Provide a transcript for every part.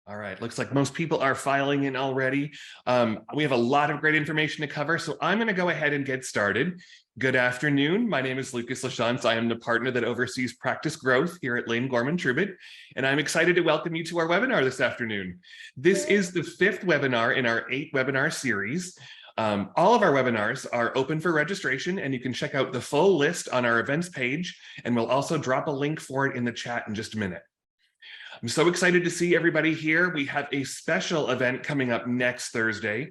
All right, looks like most people are filing in already. We have a lot of great information to cover, so I'm going to go ahead and get started. Good afternoon. My name is Lucas Lachance. I am the partner that oversees practice growth here at Lane Gorman Trubet, and I'm excited to welcome you to our webinar this afternoon. This is the 5th webinar in our 8-webinar series. All of our webinars are open for registration, and you can check out the full list on our events page, and we'll also drop a link for it in the chat in just a minute. I'm so excited to see everybody here. We have a special event coming up next Thursday.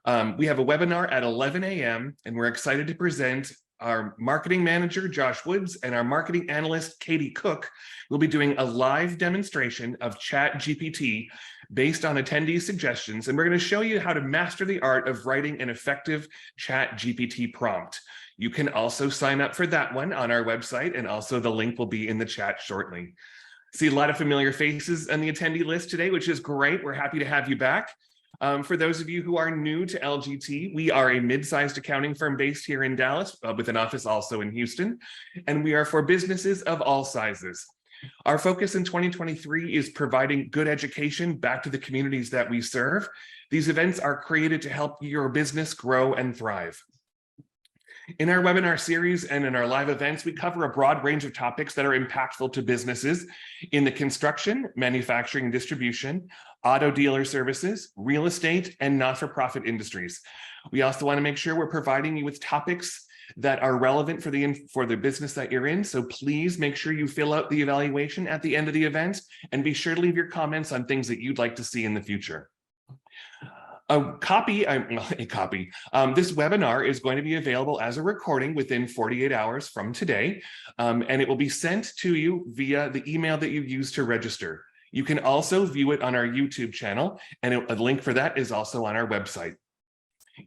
We have a webinar at 11 a.m. and we're excited to present our marketing manager, Josh Woods, and our marketing analyst, Katie Cook. We'll be doing a live demonstration of ChatGPT based on attendees' suggestions, and we're going to show you how to master the art of writing an effective ChatGPT prompt. You can also sign up for that one on our website, and also the link will be in the chat shortly. See a lot of familiar faces on the attendee list today, which is great. We're happy to have you back. For those of you who are new to LGT, we are a mid-sized accounting firm based here in Dallas with an office also in Houston, and we are for businesses of all sizes. Our focus in 2023 is providing good education back to the communities that we serve. These events are created to help your business grow and thrive. In our webinar series and in our live events, we cover a broad range of topics that are impactful to businesses in the construction, manufacturing, and distribution, auto dealer services, real estate, and not-for-profit industries. We also want to make sure we're providing you with topics that are relevant for the business that you're in. So please make sure you fill out the evaluation at the end of the event and be sure to leave your comments on things that you'd like to see in the future. This webinar is going to be available as a recording within 48 hours from today, and it will be sent to you via the email that you used to register. You can also view it on our YouTube channel, and a link for that is also on our website.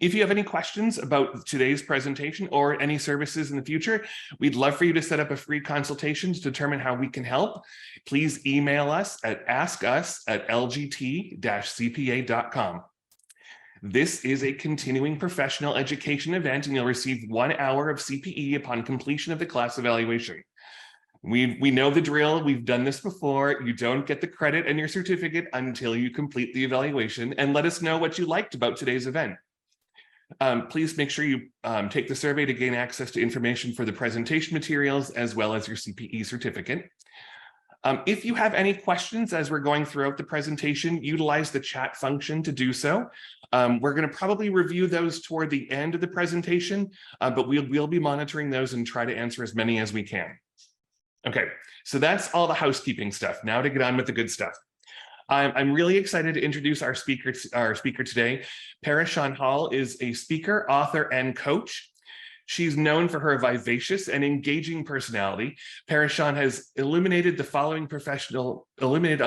If you have any questions about today's presentation or any services in the future, we'd love for you to set up a free consultation to determine how we can help. Please email us at askus@lgt-cpa.com. This is a continuing professional education event, and you'll receive 1 hour of CPE upon completion of the class evaluation. We know the drill. We've done this before. You don't get the credit and your certificate until you complete the evaluation, and let us know what you liked about today's event. Please make sure you take the survey to gain access to information for the presentation materials as well as your CPE certificate. If you have any questions as we're going throughout the presentation, utilize the chat function to do so. We're going to probably review those toward the end of the presentation, but we'll be monitoring those and try to answer as many as we can. Okay, so that's all the housekeeping stuff. Now to get on with the good stuff. I'm really excited to introduce our speaker today. PeriSean Hall is a speaker, author, and coach. She's known for her vivacious and engaging personality. PeriSean has illuminated on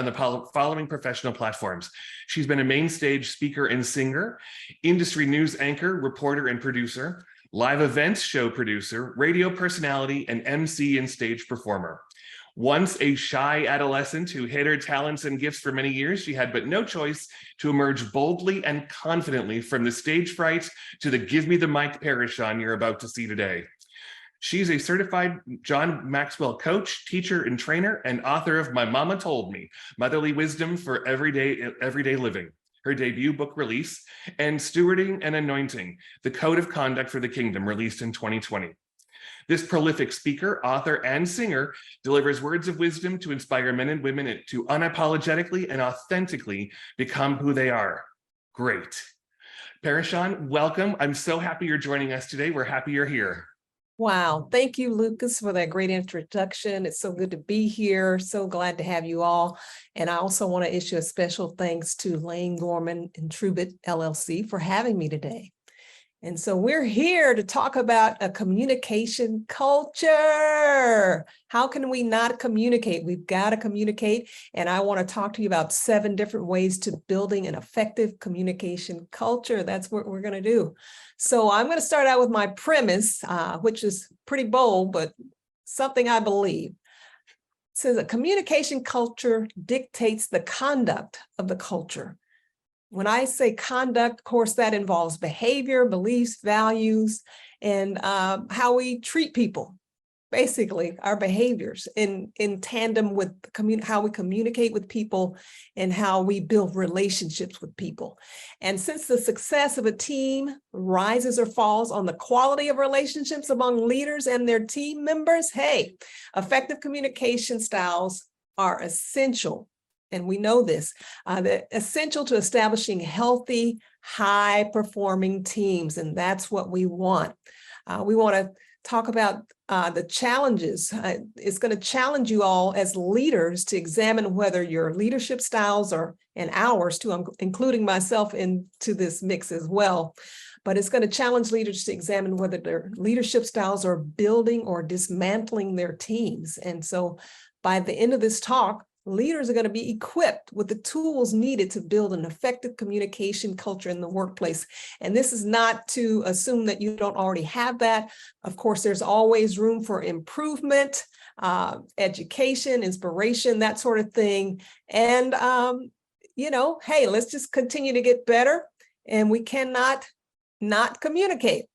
the following professional platforms. She's been a main stage speaker and singer, industry news anchor, reporter, and producer, live events show producer, radio personality, and MC and stage performer. Once a shy adolescent who hid her talents and gifts for many years, she had but no choice to emerge boldly and confidently from the stage fright to the give me the mic PeriSean you're about to see today. She's a certified John Maxwell coach, teacher, and trainer, and author of My Mama Told Me, Motherly Wisdom for Everyday Living, her debut book release, and Stewarding and Anointing, the Code of Conduct for the Kingdom, released in 2020. This prolific speaker, author, and singer delivers words of wisdom to inspire men and women to unapologetically and authentically become who they are. Great. PeriSean, welcome. I'm so happy you're joining us today. We're happy you're here. Wow. Thank you, Lucas, for that great introduction. It's so good to be here. So glad to have you all. And I also want to issue a special thanks to Lane Gorman and Trubet LLC for having me today. And so we're here to talk about a communication culture. How can we not communicate? We've got to communicate. And I want to talk to you about 7 different ways to building an effective communication culture. That's what we're going to do. So I'm going to start out with my premise, which is pretty bold, but something I believe. It says a communication culture dictates the conduct of the culture. When I say conduct, of course, that involves behavior, beliefs, values, and how we treat people. basically our behaviors in tandem with how we communicate with people and how we build relationships with people. And since the success of a team rises or falls on the quality of relationships among leaders and their team members, hey, effective communication styles are essential. And we know this, they're essential to establishing healthy, high-performing teams. And that's what we want. We want to talk about the challenges. It's going to challenge you all as leaders to examine whether your leadership styles are, and ours too, I'm including myself into this mix as well, but it's going to challenge leaders to examine whether their leadership styles are building or dismantling their teams. And so by the end of this talk, leaders are going to be equipped with the tools needed to build an effective communication culture in the workplace. And this is not to assume that you don't already have that. Of course, there's always room for improvement, education, inspiration, that sort of thing. And, hey, let's just continue to get better. And we cannot not communicate.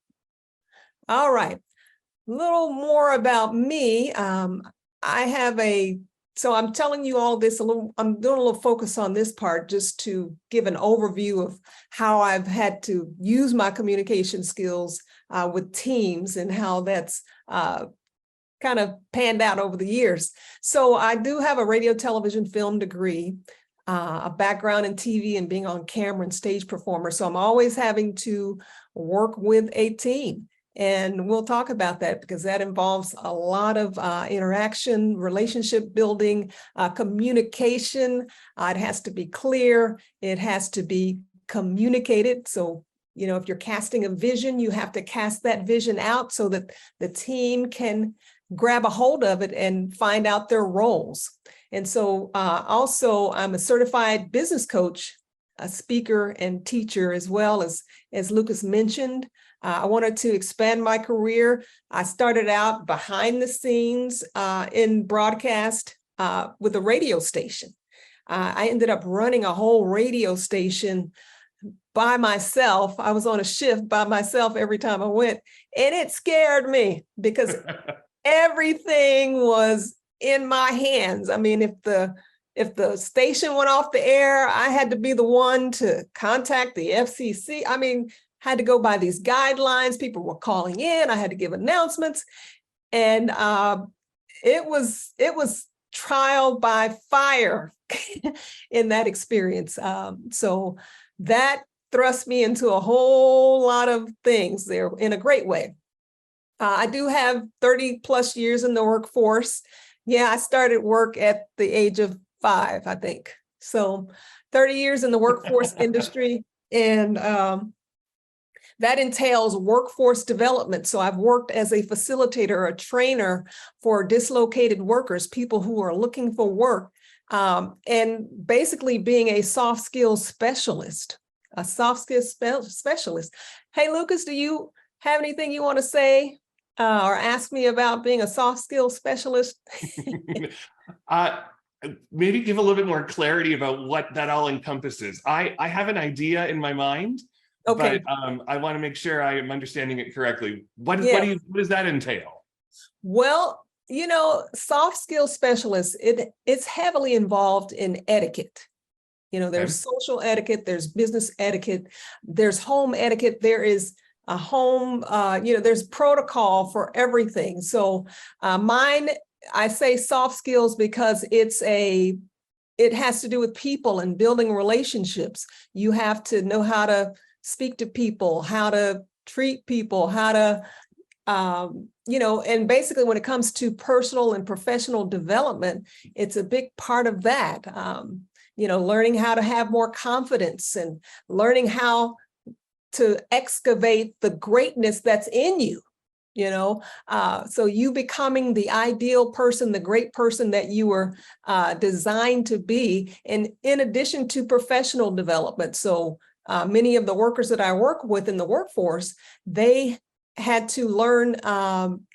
All right, a little more about me. So I'm telling you all this I'm doing a little focus on this part just to give an overview of how I've had to use my communication skills with teams and how that's kind of panned out over the years. So I do have a radio, television, film degree, a background in TV and being on camera and stage performer. So I'm always having to work with a team. And we'll talk about that because that involves a lot of interaction, relationship building, communication. It has to be clear. It has to be communicated. So, if you're casting a vision, you have to cast that vision out so that the team can grab a hold of it and find out their roles. And so also, I'm a certified business coach, a speaker and teacher, as well as Lucas mentioned. I wanted to expand my career. I started out behind the scenes in broadcast with a radio station. I ended up running a whole radio station by myself. I was on a shift by myself every time I went, and it scared me because everything was in my hands. I mean, if the station went off the air, I had to be the one to contact the FCC. I mean, had to go by these guidelines. People were calling in. I had to give announcements, and it was trial by fire in that experience. So that thrust me into a whole lot of things there in a great way. I do have 30 plus years in the workforce. Yeah, I started work at the age of 5, I think. So 30 years in the workforce industry, and that entails workforce development. So I've worked as a facilitator, a trainer for dislocated workers, people who are looking for work, and basically being a soft skills specialist, specialist. Hey, Lucas, do you have anything you want to say or ask me about being a soft skills specialist? Maybe give a little bit more clarity about what that all encompasses. I have an idea in my mind. Okay. But I want to make sure I am understanding it correctly. What does that entail? Well, soft skill specialists, it's heavily involved in etiquette. There's social etiquette, there's business etiquette, there's home etiquette, there is a home, there's protocol for everything. So mine, I say soft skills because it has to do with people and building relationships. You have to know how to speak to people, how to treat people, how to, and basically when it comes to personal and professional development, it's a big part of that. Learning how to have more confidence and learning how to excavate the greatness that's in you, so you becoming the ideal person, the great person that you were designed to be, and in addition to professional development. So many of the workers that I work with in the workforce, they had to learn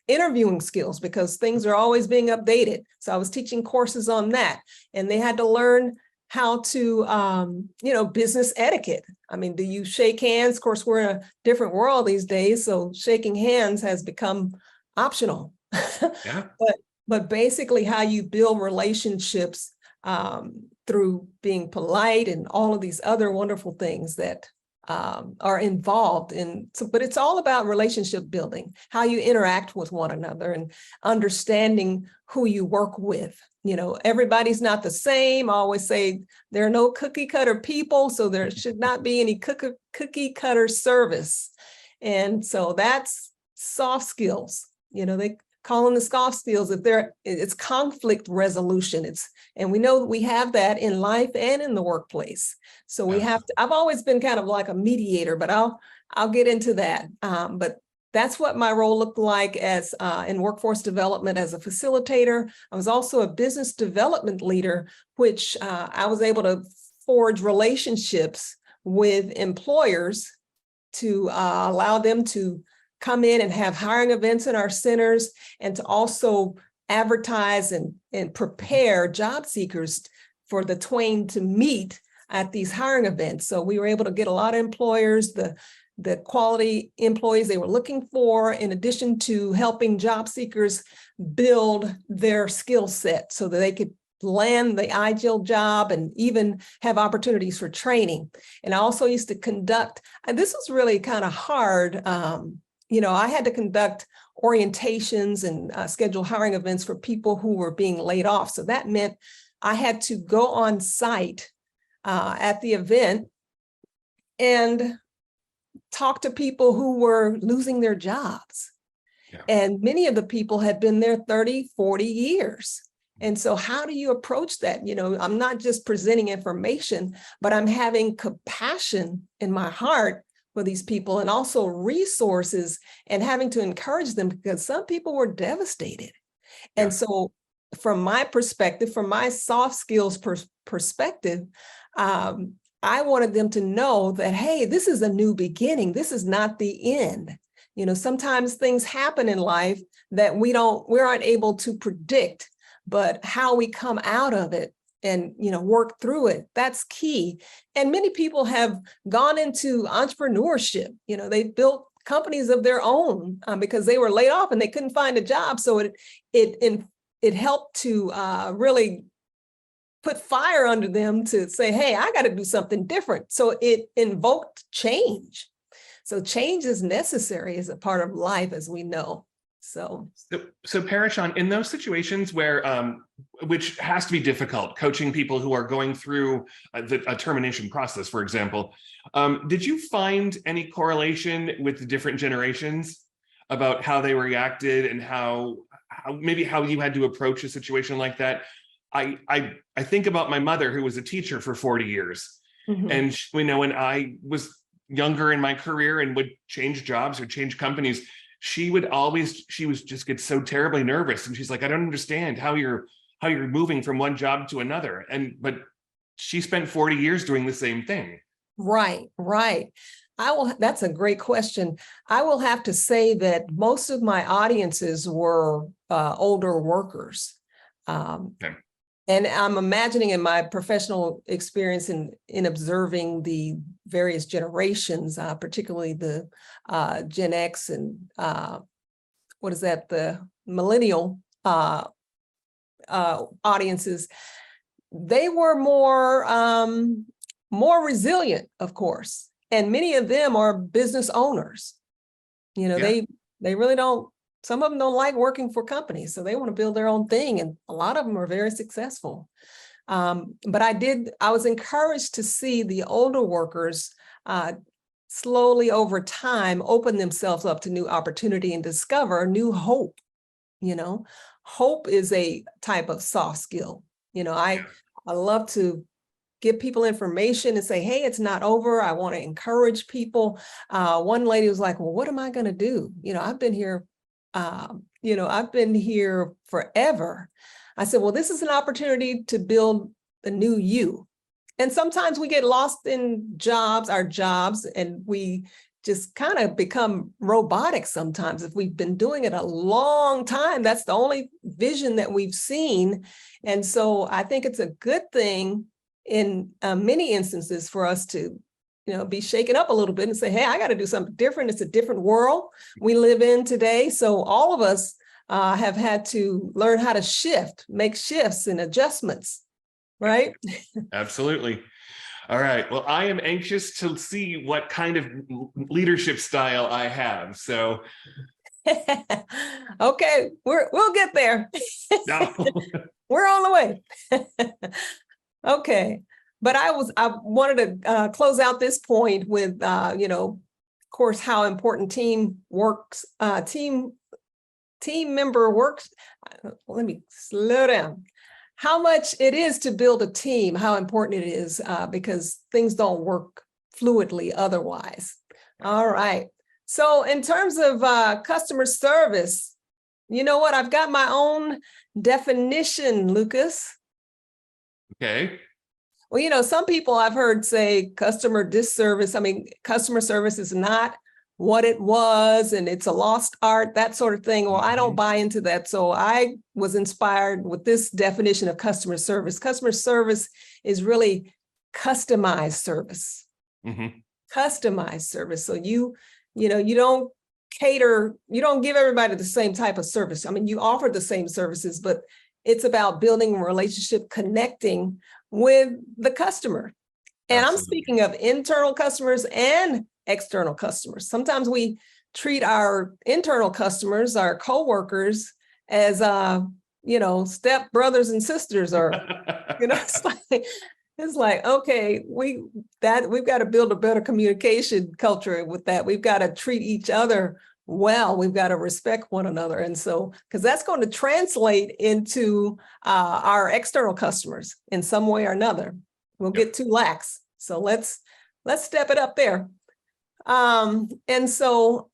interviewing skills because things are always being updated. So I was teaching courses on that, and they had to learn how to, business etiquette. I mean, do you shake hands? Of course, we're in a different world these days, so shaking hands has become optional. Yeah. But basically how you build relationships through being polite and all of these other wonderful things that are involved in. So, but it's all about relationship building, how you interact with one another and understanding who you work with. You know, everybody's not the same. I always say there are no cookie cutter people, so there should not be any cookie cutter service. And so that's soft skills. You know, they call them the soft skills. If it's conflict resolution. And we know that we have that in life and in the workplace. So we have to. I've always been kind of like a mediator, but I'll get into that. But that's what my role looked like as in workforce development as a facilitator. I was also a business development leader, which I was able to forge relationships with employers to allow them to come in and have hiring events in our centers, and to also advertise and prepare job seekers for the twain to meet at these hiring events. So we were able to get a lot of employers, the quality employees they were looking for, in addition to helping job seekers build their skill set so that they could land the ideal job and even have opportunities for training. And I also used to conduct, and this was really kind of hard, you know, I had to conduct orientations and schedule hiring events for people who were being laid off. So that meant I had to go on site at the event and talk to people who were losing their jobs. Yeah. And many of the people had been there 30, 40 years. And so how do you approach that? You know, I'm not just presenting information, but I'm having compassion in my heart for these people, and also resources, and having to encourage them, because some people were devastated. Yeah. And so from my perspective, from my soft skills perspective, I wanted them to know that, hey, this is a new beginning. This is not the end. You know, sometimes things happen in life that we aren't able to predict, but how we come out of it and, you know, work through it, that's key. And many people have gone into entrepreneurship. You know, they built companies of their own because they were laid off and they couldn't find a job. So it helped to really put fire under them to say, hey, I got to do something different. So it invoked change. So change is necessary as a part of life, as we know. So PeriSean, in those situations where, which has to be difficult, coaching people who are going through a termination process, for example, did you find any correlation with the different generations about how they reacted and how you had to approach a situation like that? I think about my mother, who was a teacher for 40 years. Mm-hmm. And you know, when I was younger in my career and would change jobs or change companies, she would just get so terribly nervous. And she's like, I don't understand how you're moving from one job to another. But she spent 40 years doing the same thing. Right. That's a great question. I will have to say that most of my audiences were older workers. Okay. And I'm imagining in my professional experience in observing the various generations, particularly the Gen X and the millennial audiences, they were more resilient, of course. And many of them are business owners. You know, yeah. They really don't. Some of them don't like working for companies, so they want to build their own thing. And a lot of them are very successful. But I was encouraged to see the older workers slowly over time open themselves up to new opportunity and discover new hope. You know, hope is a type of soft skill. You know, I love to give people information and say, hey, it's not over. I want to encourage people. One lady was like, well, what am I going to do? You know, I've been here forever. I said, well, this is an opportunity to build the new you. And sometimes we get lost in our jobs, and we just kind of become robotic sometimes. If we've been doing it a long time, that's the only vision that we've seen. And so I think it's a good thing in many instances for us to be shaken up a little bit and say, hey, I got to do something different. It's a different world we live in today. So all of us have had to learn how to make shifts and adjustments, right? Absolutely. All right. Well, I am anxious to see what kind of leadership style I have. So, Okay, we'll get there. no. We're on the way. Okay, but I wanted to close out this point with of course, how important team member works. Let me slow down. How much it is to build a team, how important it is, because things don't work fluidly otherwise. All right. So in terms of customer service, you know what? I've got my own definition, Lucas. Okay. Well, some people I've heard say customer disservice. I mean, customer service is not what it was and it's a lost art, that sort of thing. Well, I don't buy into that. So I was inspired with this definition of customer service. Customer service is really customized service. Customized service. So you don't cater, you don't give everybody the same type of service. I mean, you offer the same services, but it's about building a relationship, connecting with the customer. And Absolutely. I'm speaking of internal customers and external customers. Sometimes we treat our internal customers, our coworkers, as step brothers and sisters, or it's like, okay, we've got to build a better communication culture with that. We've got to treat each other well. We've got to respect one another. And so, because that's going to translate into our external customers in some way or another. We'll get too lax. So let's step it up there. And so,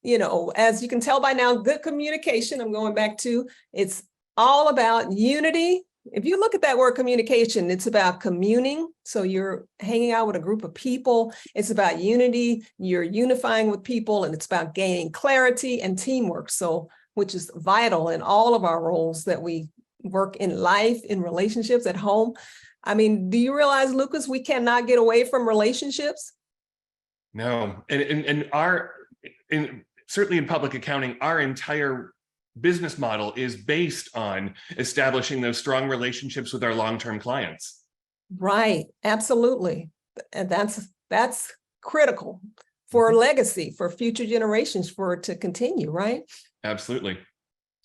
as you can tell by now, good communication, I'm going back to, it's all about unity. If you look at that word communication, it's about communing. So you're hanging out with a group of people. It's about unity. You're unifying with people, and it's about gaining clarity and teamwork. So, which is vital in all of our roles that we work in life, in relationships, at home. I mean, do you realize, Lucas, we cannot get away from relationships? No, and certainly in public accounting, our entire business model is based on establishing those strong relationships with our long-term clients. Right, absolutely. And that's critical for legacy, for future generations, for it to continue, right? Absolutely.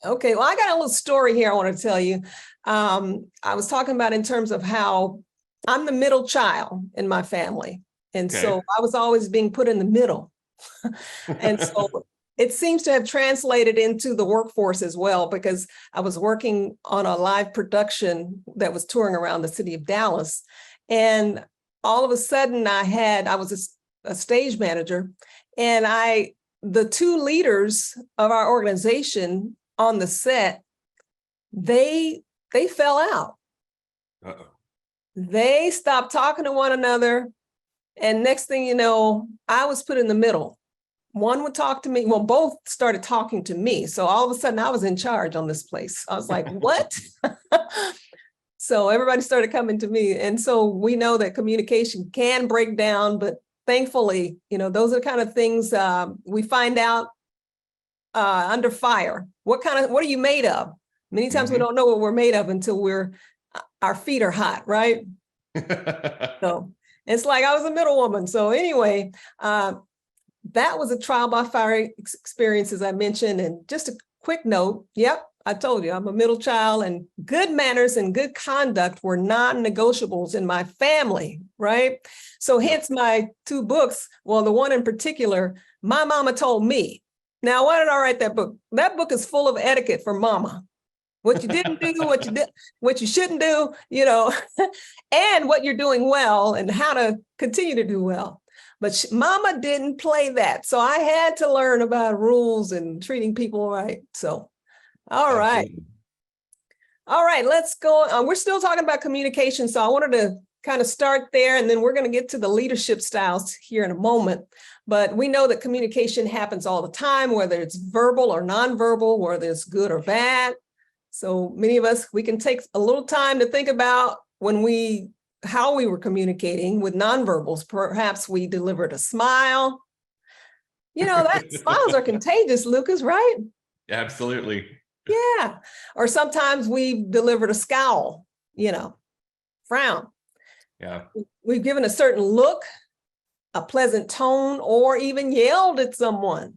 Okay, well, I got a little story here I want to tell you. I was talking about in terms of how I'm the middle child in my family. And so I was always being put in the middle. And so it seems to have translated into the workforce as well, because I was working on a live production that was touring around the city of Dallas. And all of a sudden I was a stage manager, and the two leaders of our organization on the set, they fell out. Uh-oh. They stopped talking to one another. And next thing you know, I was put in the middle. One would talk to me. Well, both started talking to me. So all of a sudden I was in charge on this place. I was like, what? So everybody started coming to me. And so we know that communication can break down, but thankfully, those are the kind of things we find out under fire. What are you made of? Many times we don't know what we're made of until our feet are hot, right? So it's like I was a middle woman. So anyway, that was a trial by fire experience, as I mentioned. And just a quick note, yep, I told you I'm a middle child, and good manners and good conduct were non-negotiables in my family, right? So hence my two books. Well, the one in particular, my mama told me. Now, why did I write that book? That book is full of etiquette for mama. What you didn't do, what you shouldn't do, and what you're doing well and how to continue to do well. But mama didn't play that. So I had to learn about rules and treating people right. So, all right. Absolutely. All right, let's go. We're still talking about communication. So I wanted to kind of start there, and then we're going to get to the leadership styles here in a moment. But we know that communication happens all the time, whether it's verbal or nonverbal, whether it's good or bad. So many of us, we can take a little time to think about how we were communicating with nonverbals. Perhaps we delivered a smile. That smiles are contagious, Lucas, right? Absolutely. Yeah. Or sometimes we've delivered a scowl, frown. Yeah. We've given a certain look, a pleasant tone, or even yelled at someone.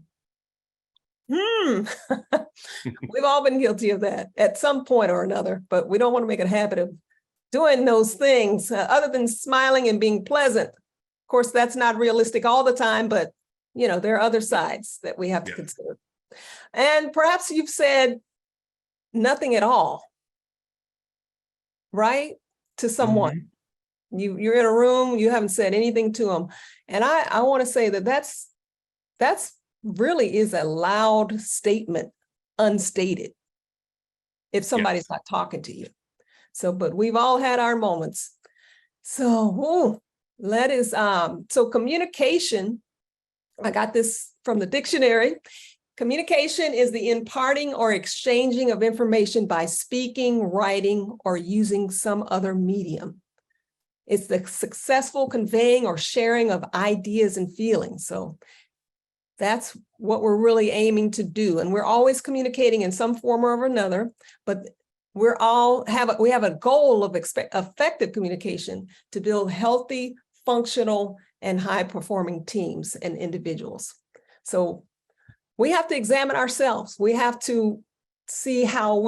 We've all been guilty of that at some point or another, but we don't want to make it a habit of doing those things other than smiling and being pleasant. Of course, that's not realistic all the time, but there are other sides that we have to consider. And perhaps you've said nothing at all, right? To someone. You're in a room, you haven't said anything to them. And I want to say that's really is a loud statement, unstated, if somebody's not talking to you. So, but we've all had our moments. So, that is, so communication, I got this from the dictionary. Communication is the imparting or exchanging of information by speaking, writing, or using some other medium. It's the successful conveying or sharing of ideas and feelings. So that's what we're really aiming to do. And we're always communicating in some form or another, but we have a goal of effective communication to build healthy, functional, and high-performing teams and individuals. So we have to examine ourselves. We have to see how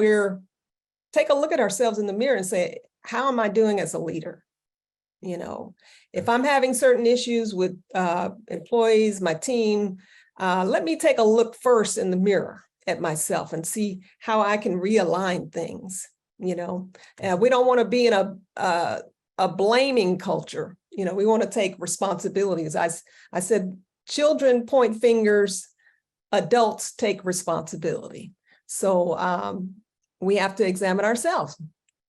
take a look at ourselves in the mirror and say, how am I doing as a leader? If I'm having certain issues with employees, my team, let me take a look first in the mirror at myself and see how I can realign things. We don't want to be in a blaming culture. We want to take responsibilities. I said, children point fingers, adults take responsibility. So we have to examine ourselves.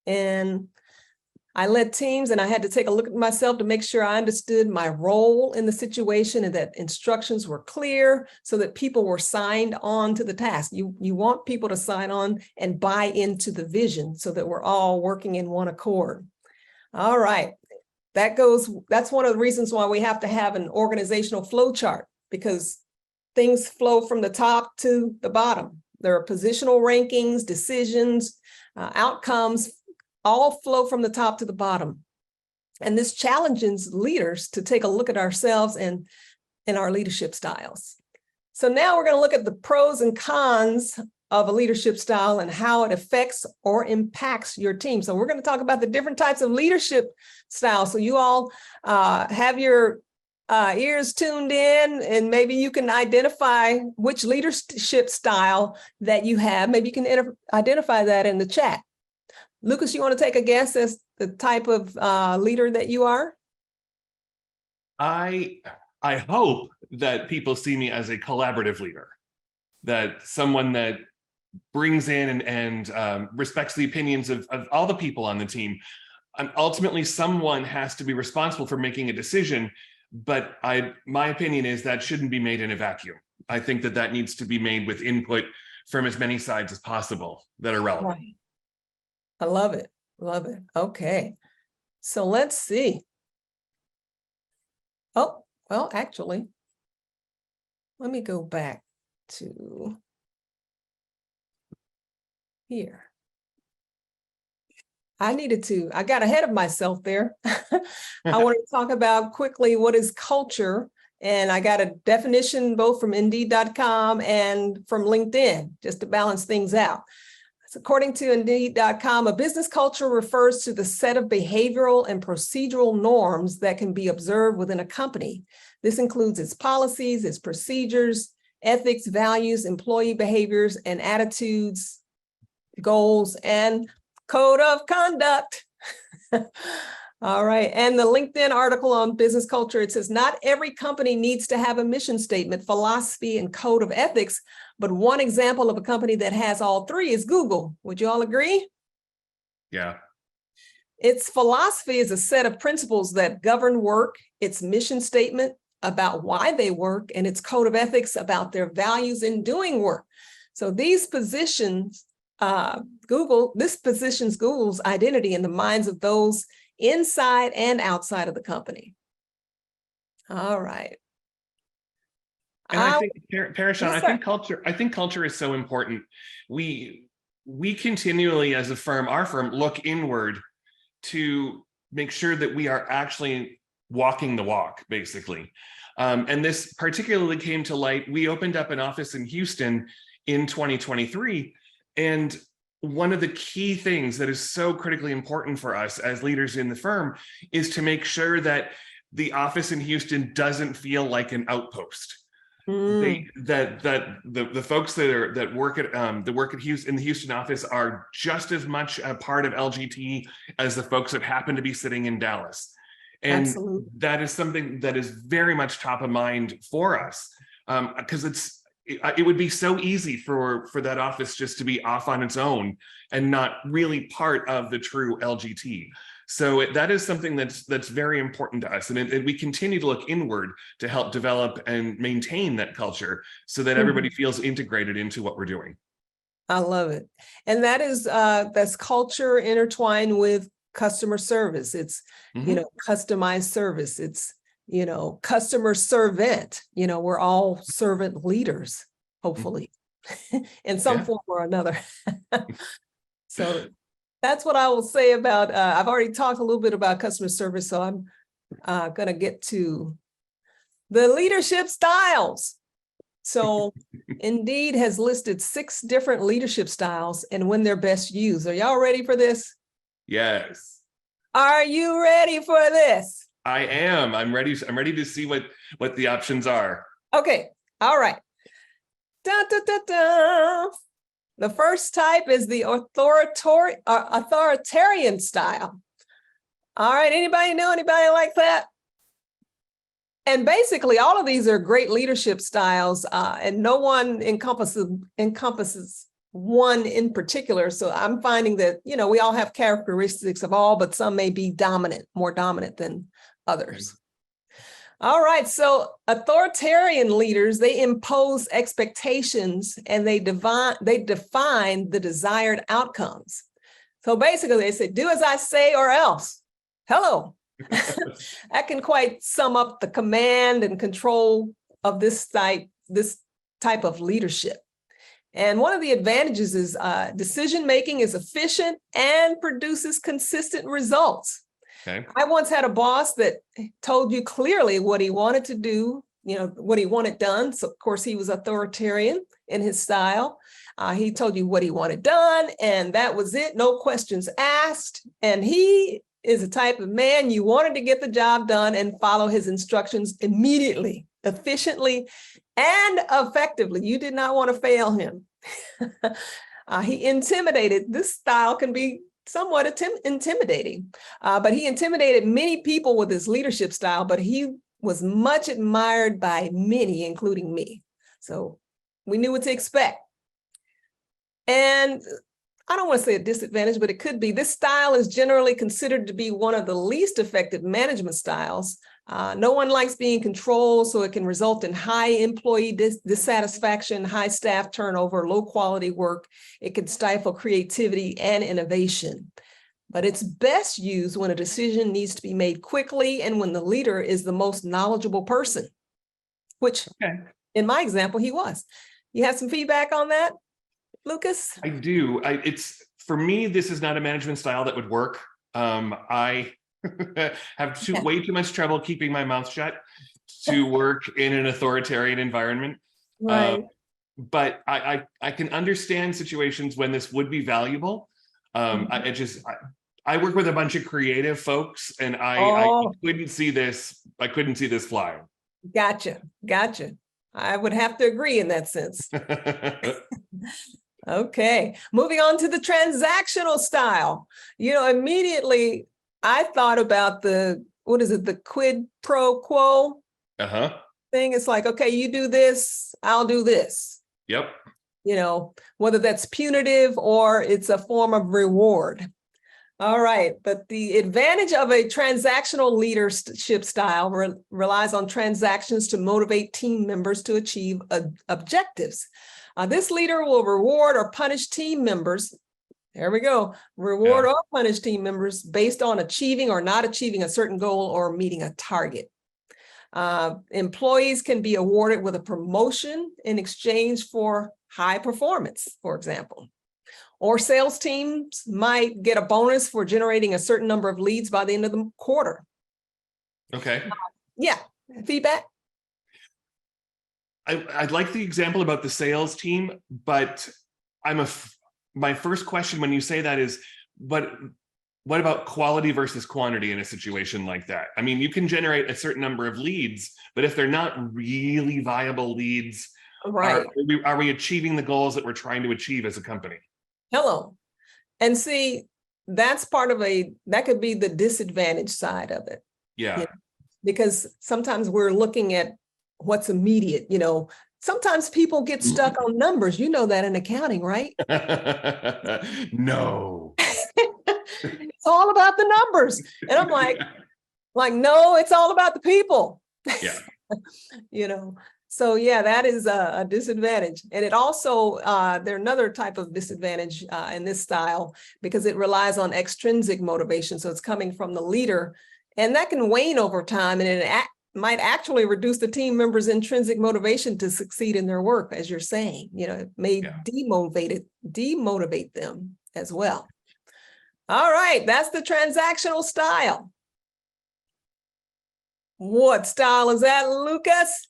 And I led teams and I had to take a look at myself to make sure I understood my role in the situation and that instructions were clear so that people were signed on to the task. You want people to sign on and buy into the vision so that we're all working in one accord. All right. That's one of the reasons why we have to have an organizational flow chart, because things flow from the top to the bottom. There are positional rankings, decisions, outcomes, all flow from the top to the bottom. And this challenges leaders to take a look at ourselves and our leadership styles. So now we're going to look at the pros and cons of a leadership style and how it affects or impacts your team. So we're going to talk about the different types of leadership styles. So you all have your ears tuned in, and maybe you can identify which leadership style that you have. Maybe you can identify that in the chat. Lucas, you want to take a guess as the type of leader that you are? I hope that people see me as a collaborative leader, that someone that brings in and respects the opinions of all the people on the team. And ultimately, someone has to be responsible for making a decision, but my opinion is that shouldn't be made in a vacuum. I think that needs to be made with input from as many sides as possible that are relevant. Right. I love it. Love it. Okay. So let's see. Oh, well, actually, let me go back to here. I got ahead of myself there. I want to talk about quickly what is culture. And I got a definition both from Indeed.com and from LinkedIn, just to balance things out. According to Indeed.com, a business culture refers to the set of behavioral and procedural norms that can be observed within a company. This includes its policies, its procedures, ethics, values, employee behaviors, and attitudes, goals, and code of conduct. All right. And the LinkedIn article on business culture, it says, not every company needs to have a mission statement, philosophy, and code of ethics. But one example of a company that has all three is Google. Would you all agree? Yeah. Its philosophy is a set of principles that govern work, its mission statement about why they work, and its code of ethics about their values in doing work. So these positions, this positions Google's identity in the minds of those inside and outside of the company. All right. And I think, PeriSean, Yes, sir. I think culture is so important. We continually, as a firm, our firm, look inward to make sure that we are actually walking the walk, basically. And this particularly came to light. We opened up an office in Houston in 2023. And one of the key things that is so critically important for us as leaders in the firm is to make sure that the office in Houston doesn't feel like an outpost. The folks that work at Houston in the Houston office are just as much a part of LGT as the folks that happen to be sitting in Dallas. And absolutely. that is something that is very much top of mind for us, because it would be so easy for that office just to be off on its own and not really part of the true LGT. So that is something that's very important to us, and we continue to look inward to help develop and maintain that culture so that everybody feels integrated into what we're doing. I love it. And that is that's culture intertwined with customer service. It's, you know, customized service. It's, you know, customer servant. You know, we're all servant leaders, hopefully, in some form or another. So that's what I will say about, I've already talked a little bit about customer service, so I'm going to get to the leadership styles. So Indeed has listed 6 different leadership styles and when they're best used. Are y'all ready for this? Yes. Are you ready for this? I am. I'm ready. I'm ready to see what the options are. Okay. All right. Da, da, da, da. The first type is the authoritarian style. All right. Anybody know anybody like that? And basically, all of these are great leadership styles, and no one encompasses one in particular. So I'm finding that, you know, we all have characteristics of all, but some may be dominant, more dominant than others. All right. So authoritarian leaders, they impose expectations and they define the desired outcomes. So basically, they say, do as I say or else. Hello. That can quite sum up the command and control of this type of leadership. And one of the advantages is decision-making is efficient and produces consistent results. Okay. I once had a boss that told you clearly what he wanted to do, you know, what he wanted done. So of course he was authoritarian in his style. He told you what he wanted done, and that was it. No questions asked. And he is a type of man you wanted to get the job done and follow his instructions immediately, efficiently, and effectively. You did not want to fail him. He intimidated. This style can be somewhat intimidating, but he intimidated many people with his leadership style, but he was much admired by many, including me. So we knew what to expect. And I don't want to say a disadvantage, but it could be. This style is generally considered to be one of the least effective management styles. No one likes being controlled, so it can result in high employee dissatisfaction, high staff turnover, low quality work. It can stifle creativity and innovation. But it's best used when a decision needs to be made quickly and when the leader is the most knowledgeable person, which in my example, he was. You have some feedback on that, Lucas? I do. For me, this is not a management style that would work. I have way too much trouble keeping my mouth shut to work in an authoritarian environment. Right. But I can understand situations when this would be valuable. I work with a bunch of creative folks, and I couldn't see this. I couldn't see this flying. Gotcha. I would have to agree in that sense. Okay, moving on to the transactional style. You know, immediately I thought about the quid pro quo thing. It's like, okay, you do this, I'll do this. Yep. You know, whether that's punitive or it's a form of reward. All right, but the advantage of a transactional leadership style relies on transactions to motivate team members to achieve objectives. This leader will reward or punish team members. There we go. Reward or punish team members based on achieving or not achieving a certain goal or meeting a target. Employees can be awarded with a promotion in exchange for high performance, for example. Or sales teams might get a bonus for generating a certain number of leads by the end of the quarter. Okay. Yeah, feedback? I'd like the example about the sales team, but my first question when you say that is, what about quality versus quantity in a situation like that? I mean, you can generate a certain number of leads, but if they're not really viable leads, Right. are we achieving the goals that we're trying to achieve as a company? Hello. And see, that's part of that could be the disadvantage side of it. Yeah. Because sometimes we're looking at what's immediate, sometimes people get stuck on numbers. You know that in accounting, right? No. It's all about the numbers. And I'm like, no, it's all about the people. Yeah. So yeah, that is a disadvantage. And it also, there's another type of disadvantage in this style because it relies on extrinsic motivation. So it's coming from the leader, and that can wane over time, and it might actually reduce the team members' intrinsic motivation to succeed in their work, as you're saying. It may demotivate them as well. All right, that's the transactional style. What style is that, Lucas?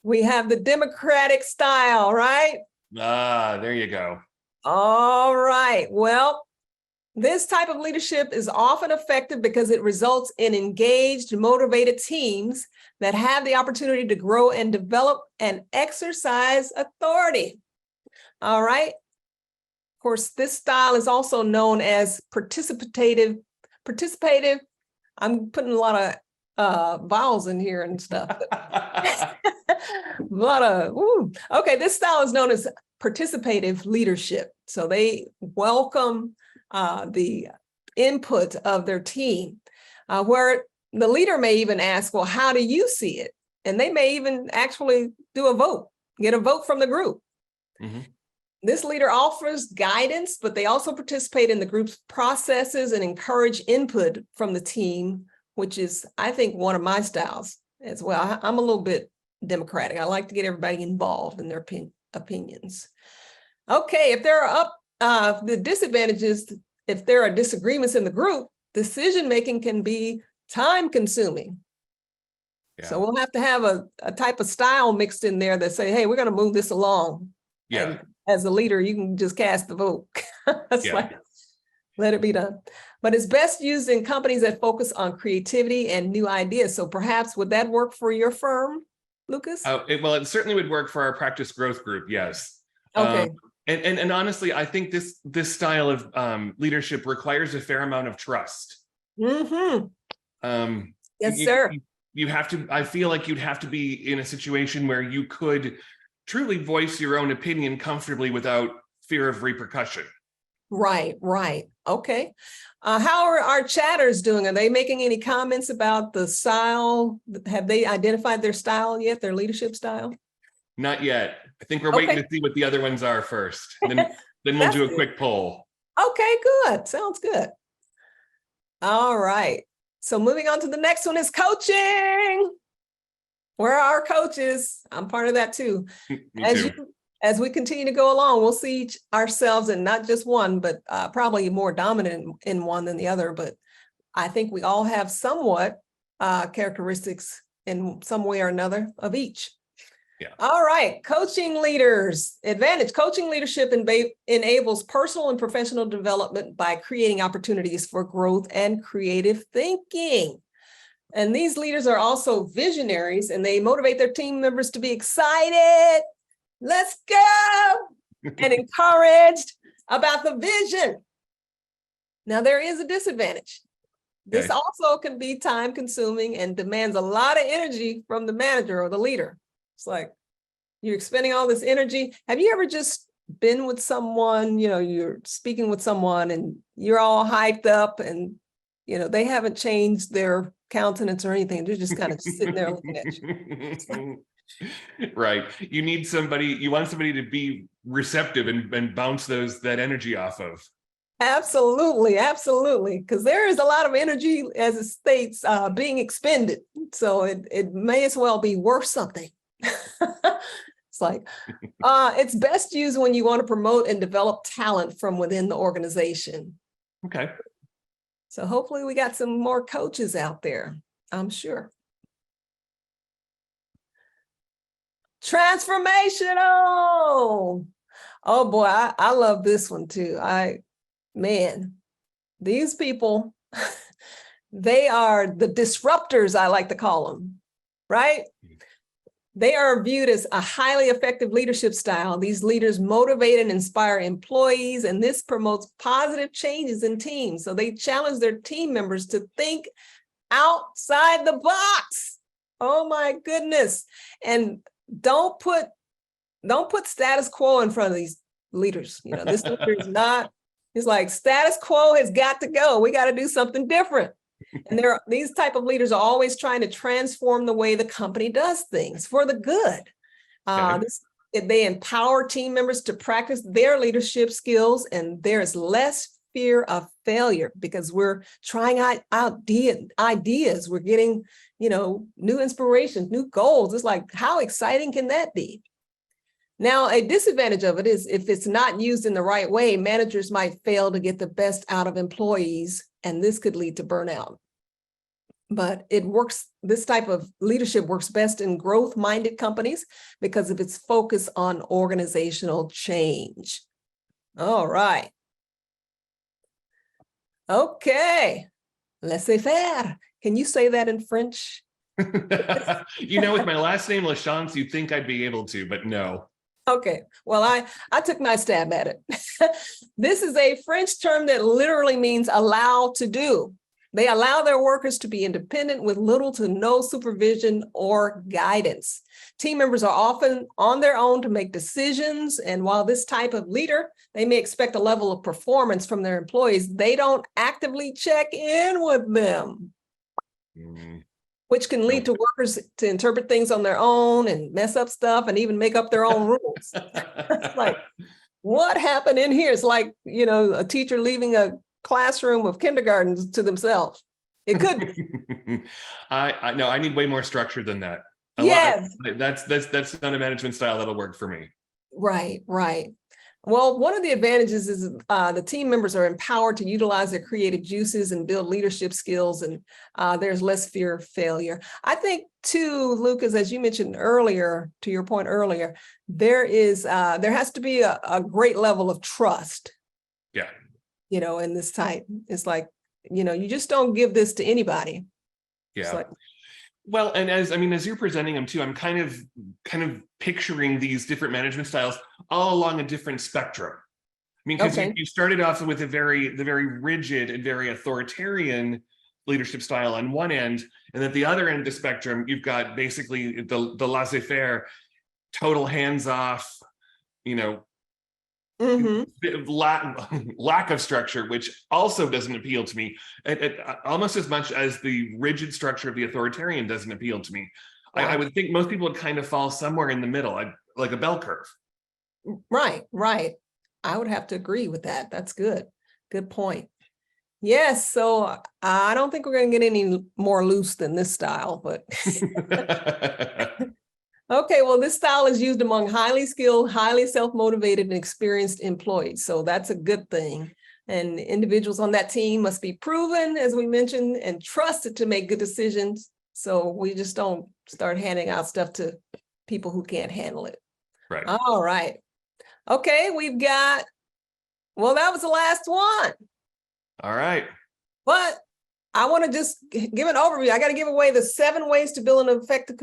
We have the democratic style, right? There you go. All right. Well, this type of leadership is often effective because it results in engaged, motivated teams that have the opportunity to grow and develop and exercise authority. All right. Of course, this style is also known as participative. I'm putting a lot of vowels in here and stuff. Okay, this style is known as participative leadership. So they welcome the input of their team, where the leader may even ask, well, how do you see it? And they may even actually do a vote, get a vote from the group. Mm-hmm. This leader offers guidance, but they also participate in the group's processes and encourage input from the team, which is, I think, one of my styles as well. I'm a little bit democratic. I like to get everybody involved in their opinions. Okay, if there are the disadvantages, if there are disagreements in the group, decision-making can be time-consuming. Yeah. So we'll have to have a type of style mixed in there that say, hey, we're going to move this along. Yeah. And as a leader, you can just cast the vote. Let it be done. But it's best used in companies that focus on creativity and new ideas. So perhaps would that work for your firm, Lucas? It certainly would work for our practice growth group. Yes. Okay. And honestly, I think this style of leadership requires a fair amount of trust. Mm-hmm. Yes, sir. You have to. I feel like you'd have to be in a situation where you could truly voice your own opinion comfortably without fear of repercussion. Right. Okay. How are our chatters doing? Are they making any comments about the style? Have they identified their style yet, their leadership style? Not yet. I think we're waiting to see what the other ones are first. Then we'll do a quick poll. Okay, good. Sounds good. All right. So moving on to the next one is coaching. Where are our coaches? I'm part of that too. As we continue to go along, we'll see ourselves in not just one, but probably more dominant in one than the other. But I think we all have somewhat characteristics in some way or another of each. Yeah. All right, coaching leaders. Advantage. Coaching leadership enables personal and professional development by creating opportunities for growth and creative thinking. And these leaders are also visionaries, and they motivate their team members to be excited, let's go, and encouraged about the vision. Now, there is a disadvantage. This also can be time consuming and demands a lot of energy from the manager or the leader. It's like you're expending all this energy. Have you ever just been with someone, you're speaking with someone and you're all hyped up and, they haven't changed their countenance or anything. They're just kind of sitting there looking at you. Right. You want somebody to be receptive and bounce that energy off of. Absolutely, absolutely. Because there is a lot of energy, as it states, being expended. So it may as well be worth something. It's like, it's best used when you want to promote and develop talent from within the organization. Okay. So hopefully we got some more coaches out there, I'm sure. Transformational. Oh boy, I love this one too. Man, these people, they are the disruptors, I like to call them, right? They are viewed as a highly effective leadership style. These leaders motivate and inspire employees, and this promotes positive changes in teams. So they challenge their team members to think outside the box. Oh my goodness. And don't put status quo in front of these leaders. You know, this leader is not, it's like status quo has got to go. We got to do something different. And these type of leaders are always trying to transform the way the company does things for the good. Okay. They empower team members to practice their leadership skills, and there is less fear of failure because we're trying out ideas. We're getting, new inspirations, new goals. It's like, how exciting can that be? Now, a disadvantage of it is if it's not used in the right way, managers might fail to get the best out of employees, and this could lead to burnout. But this type of leadership works best in growth-minded companies because of its focus on organizational change. All right. Okay. Laissez-faire. Can you say that in French? With my last name, Lachance, you'd think I'd be able to, but no. Okay, well, I took my stab at it. This is a French term that literally means allow to do. They allow their workers to be independent with little to no supervision or guidance. Team members are often on their own to make decisions, and while this type of leader, they may expect a level of performance from their employees, they don't actively check in with them. Which can lead to workers to interpret things on their own and mess up stuff and even make up their own rules. It's like, what happened in here? It's like, a teacher leaving a classroom of kindergartens to themselves. It could be. I need way more structure than that. Yes. That's not a management style that'll work for me. Right. Well, one of the advantages is the team members are empowered to utilize their creative juices and build leadership skills, and there's less fear of failure. I think too, Lucas, as you mentioned earlier, to your point earlier, there has to be a great level of trust. Yeah. In this type, it's like, you just don't give this to anybody. Yeah. Well, and as you're presenting them too, I'm kind of picturing these different management styles all along a different spectrum. Because you started off with the very rigid and very authoritarian leadership style on one end, and at the other end of the spectrum, you've got basically the laissez-faire, total hands-off, lack of structure, which also doesn't appeal to me, almost as much as the rigid structure of the authoritarian doesn't appeal to me. Wow. I would think most people would kind of fall somewhere in the middle, like a bell curve. Right. I would have to agree with that. That's good. Good point. Yes, so I don't think we're going to get any more loose than this style, but okay, well, this style is used among highly skilled, highly self-motivated, and experienced employees. So that's a good thing. And individuals on that team must be proven, as we mentioned, and trusted to make good decisions. So we just don't start handing out stuff to people who can't handle it. Right. All right. Okay, that was the last one. All right. But I want to just give an overview. I got to give away the 7 ways to build an effective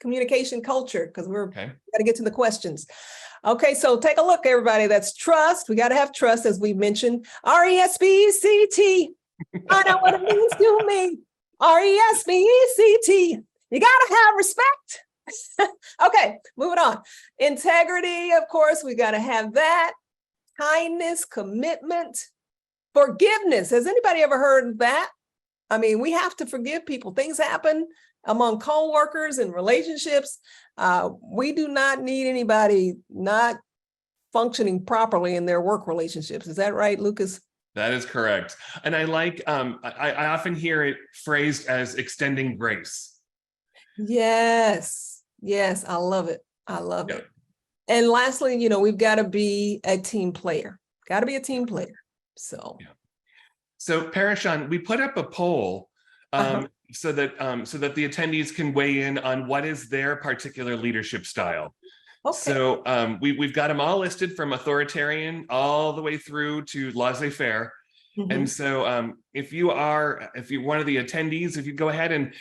communication culture, because we got to get to the questions. Okay, so take a look, everybody. That's trust. We got to have trust, as we mentioned. RESPECT. I know what it means to me. RESPECT. You got to have respect. Okay, moving on. Integrity, of course, we got to have that. Kindness, commitment, forgiveness. Has anybody ever heard of that? We have to forgive people. Things happen among co-workers and relationships. We do not need anybody not functioning properly in their work relationships. Is that right, Lucas? That is correct. And I like, I often hear it phrased as extending grace. Yes. Yes. I love it. I love Yeah. it. And lastly, we've got to be a team player. Got to be a team player. So. Yeah. So PeriSean, we put up a poll so that the attendees can weigh in on what is their particular leadership style. Okay. So we've got them all listed from authoritarian all the way through to laissez-faire. And so if you're one of the attendees, if you go ahead and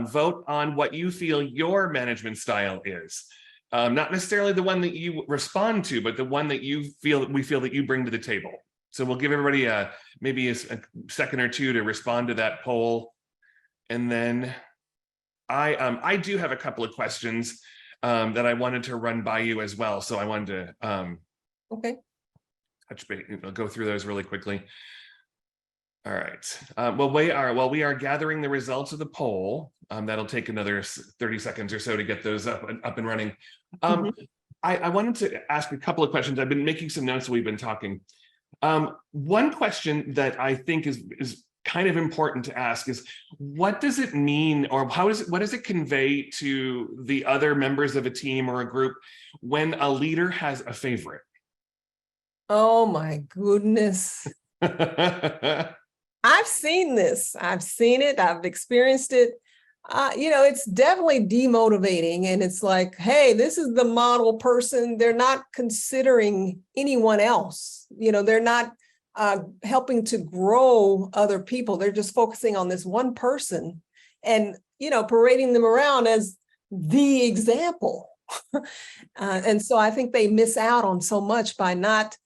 vote on what you feel your management style is. Not necessarily the one that you respond to, but the one that we feel that you bring to the table. So we'll give everybody maybe a second or two to respond to that poll. And then I do have a couple of questions that I wanted to run by you as well. So I wanted to touch base, go through those really quickly. All right. While we are gathering the results of the poll, that'll take another 30 seconds or so to get those up and running. I wanted to ask a couple of questions. I've been making some notes as we've been talking. One question that I think is kind of important to ask is, what does it mean, or what does it convey to the other members of a team or a group when a leader has a favorite? Oh my goodness. I've seen this. I've seen it. I've experienced it. It's definitely demotivating. And it's like, hey, this is the model person. They're not considering anyone else. They're not helping to grow other people. They're just focusing on this one person and, parading them around as the example. And so I think they miss out on so much by not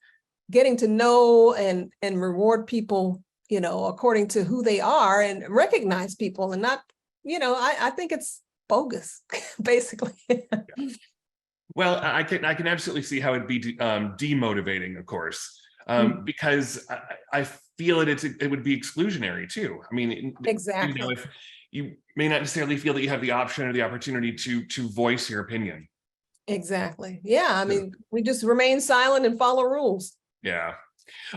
getting to know and reward people, according to who they are, and recognize people, and not, I think it's bogus, basically. Well, I can absolutely see how it'd be demotivating, of course, because I feel it would be exclusionary too. I mean, exactly. If you may not necessarily feel that you have the option or the opportunity to voice your opinion. Exactly. Yeah. I mean, we just remain silent and follow rules. Yeah.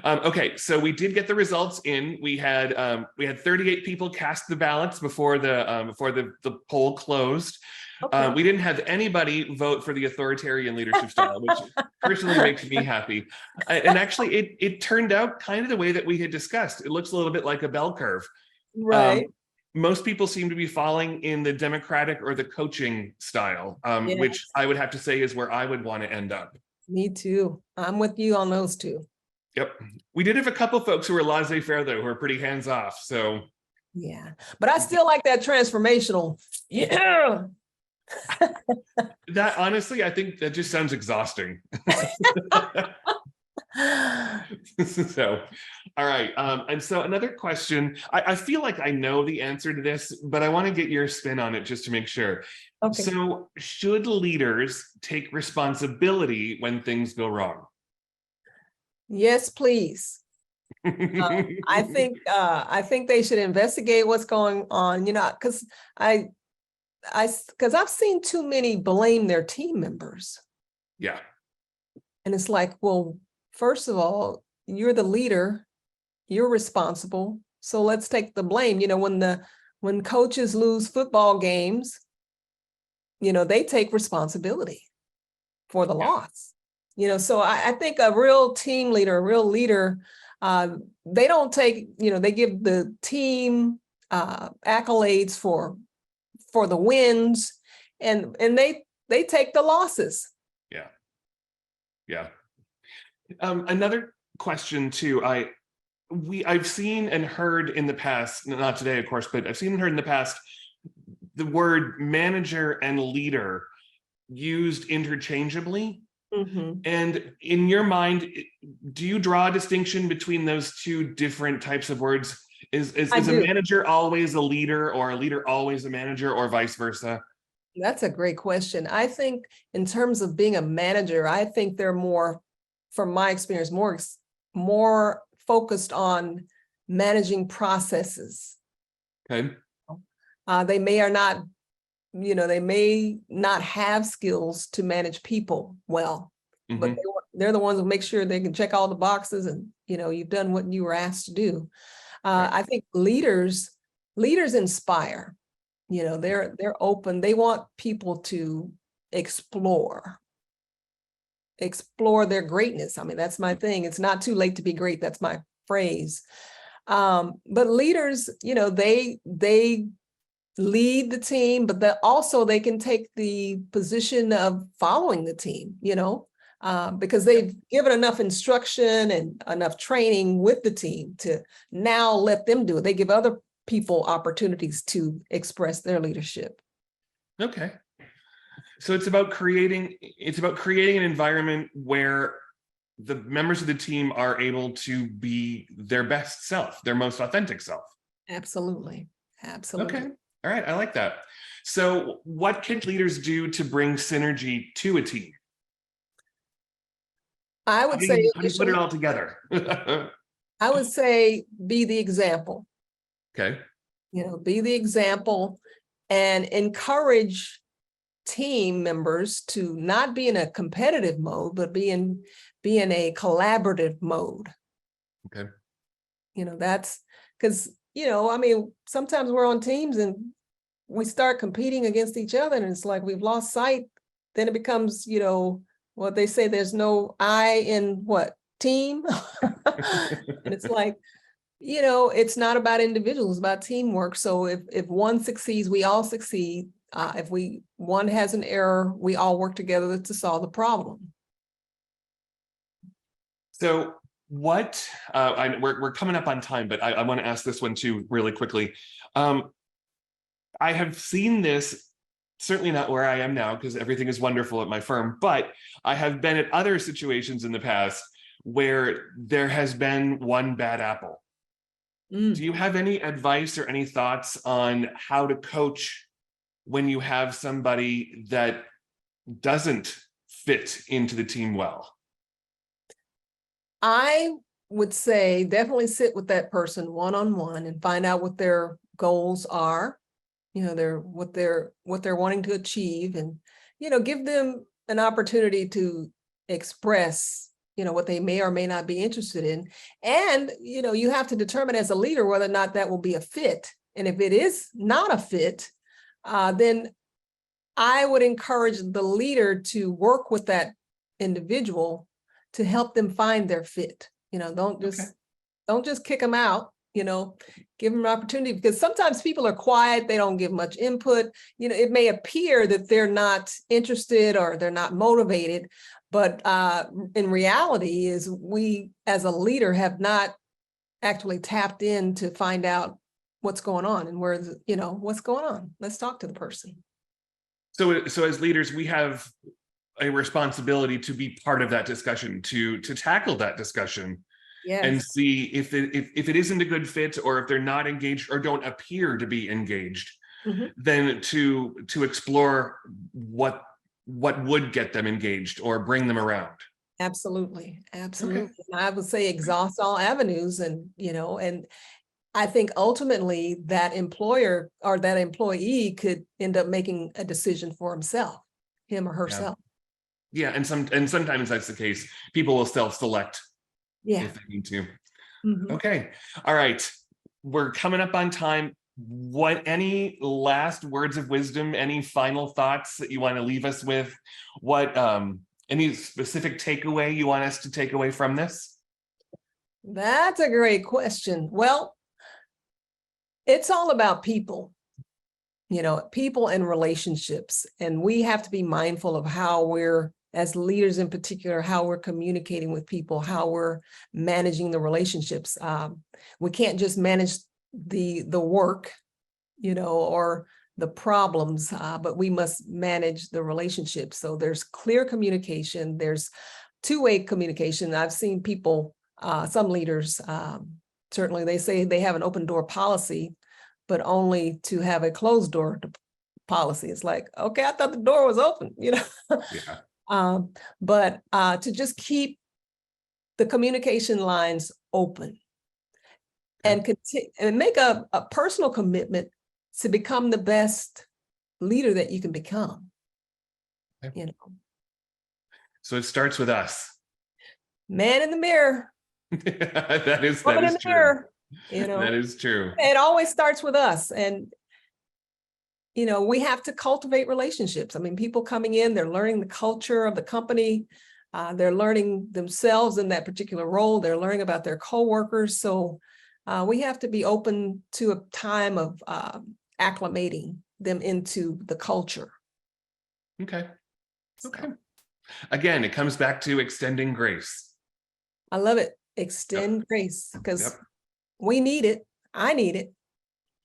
Okay, so we did get the results in. We had 38 people cast the ballots before the poll closed. Okay. We didn't have anybody vote for the authoritarian leadership style, which personally makes me happy. And actually, it turned out kind of the way that we had discussed. It looks a little bit like a bell curve. Right. Most people seem to be falling in the democratic or the coaching style, Yes. which I would have to say is where I would want to end up. Me too. I'm with you on those two. Yep. We did have a couple folks who were laissez-faire, though, who are pretty hands-off. So yeah, but I still like that transformational. Yeah. That honestly, I think that just sounds exhausting. So, all right. And so another question, I feel like I know the answer to this, but I want to get your spin on it just to make sure. Okay. So should leaders take responsibility when things go wrong? Yes, please. I think they should investigate what's going on, because I've seen too many blame their team members. Yeah. And it's like, well, first of all, you're the leader, you're responsible. So let's take the blame. When coaches lose football games, they take responsibility for the loss. So I think a real team leader, a real leader, they don't take, they give the team accolades for the wins, and they take the losses. Yeah. Yeah. Another question too, I've seen and heard in the past, not today, of course, but I've seen and heard in the past, the word manager and leader used interchangeably. And in your mind, do you draw a distinction between those two different types of words? Is a manager always a leader, or a leader always a manager, or vice versa? That's a great question. I think in terms of being a manager, I think they're more, from my experience, more focused on managing processes. Okay. They may not have skills to manage people well, but they're the ones who make sure they can check all the boxes and, you've done what you were asked to do. Right. I think leaders inspire, they're open. They want people to explore their greatness. I mean, that's my thing. It's not too late to be great. That's my phrase. But leaders, they lead the team, but that also they can take the position of following the team, because they've given enough instruction and enough training with the team to now let them do it. They give other people opportunities to express their leadership. Okay. So it's about creating an environment where the members of the team are able to be their best self, their most authentic self. Absolutely. Absolutely. Okay. All right. I like that. So what can leaders do to bring synergy to a team? I would say, how do you put it all together? I would say be the example. Okay. Be the example and encourage team members to not be in a competitive mode, but be in a collaborative mode. Okay. That's because, I mean, sometimes we're on teams and we start competing against each other and it's like we've lost sight. Then it becomes, what they say, there's no I in what? Team. And it's like, it's not about individuals, it's about teamwork. So if one succeeds, we all succeed. If one has an error, we all work together to solve the problem. So what, we're coming up on time, but I want to ask this one too really quickly. I have seen this, certainly not where I am now because everything is wonderful at my firm, but I have been at other situations in the past where there has been one bad apple. Do you have any advice or any thoughts on how to coach when you have somebody that doesn't fit into the team well? I would say definitely sit with that person one-on-one and find out what their goals are, what they're wanting to achieve, and give them an opportunity to express what they may or may not be interested in. And you have to determine as a leader whether or not that will be a fit. And if it is not a fit, then I would encourage the leader to work with that individual to help them find their fit. Don't just kick them out, give them an opportunity, because sometimes people are quiet. They don't give much input. It may appear that they're not interested or they're not motivated, but in reality is we as a leader have not actually tapped in to find out what's going on and what's going on. Let's talk to the person. So as leaders, we have a responsibility to be part of that discussion, to tackle that discussion. Yes. And see if it isn't a good fit, or if they're not engaged or don't appear to be engaged, then to explore what would get them engaged or bring them around. Absolutely. Absolutely. Okay. I would say exhaust all avenues, and and I think ultimately that employer or that employee could end up making a decision for him or herself. Yeah. And sometimes that's the case. People will self-select if they need to. Okay. All right. We're coming up on time. Any last words of wisdom, any final thoughts that you want to leave us with? Any specific takeaway you want us to take away from this? That's a great question. Well, it's all about people, people and relationships. And we have to be mindful of how we're, as leaders in particular, how we're communicating with people, how we're managing the relationships. We can't just manage the work, or the problems, but we must manage the relationships. So there's clear communication, there's two-way communication. I've seen people, some leaders, certainly they say they have an open door policy, but only to have a closed door policy. It's like, okay, I thought the door was open, Yeah. But to just keep the communication lines open and continue and make a personal commitment to become the best leader that you can become. So it starts with us. Man in the mirror, That is woman in the true. mirror, you know, That is true. it always starts with us. And, you know, we have to cultivate relationships. I mean, people coming in, they're learning the culture of the company. They're learning themselves in that particular role. They're learning about their coworkers. So we have to be open to a time of acclimating them into the culture. Okay. So, Okay. Again, it comes back to extending grace. I love it. Extend grace, because Yep. we need it. I need it.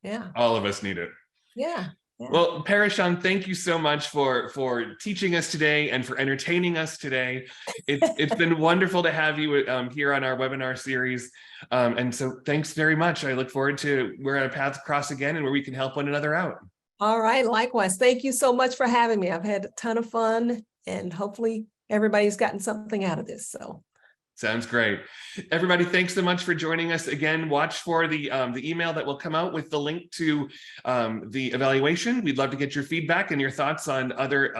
Yeah. All of us need it. Yeah. Yeah. Well, PeriSean, thank you so much for teaching us today and for entertaining us today. It's been wonderful to have you here on our webinar series. And so thanks very much. I look forward to where our paths cross again and where we can help one another out. All right. Likewise. Thank you so much for having me. I've had a ton of fun, and hopefully everybody's gotten something out of this. So sounds great. Everybody, thanks so much for joining us. Again, watch for the email that will come out with the link to the evaluation. We'd love to get your feedback and your thoughts on other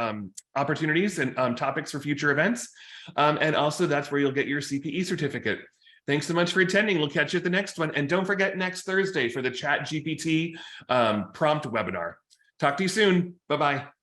opportunities and topics for future events. And also that's where you'll get your CPE certificate. Thanks so much for attending. We'll catch you at the next one. And don't forget next Thursday for the ChatGPT prompt webinar. Talk to you soon. Bye-bye.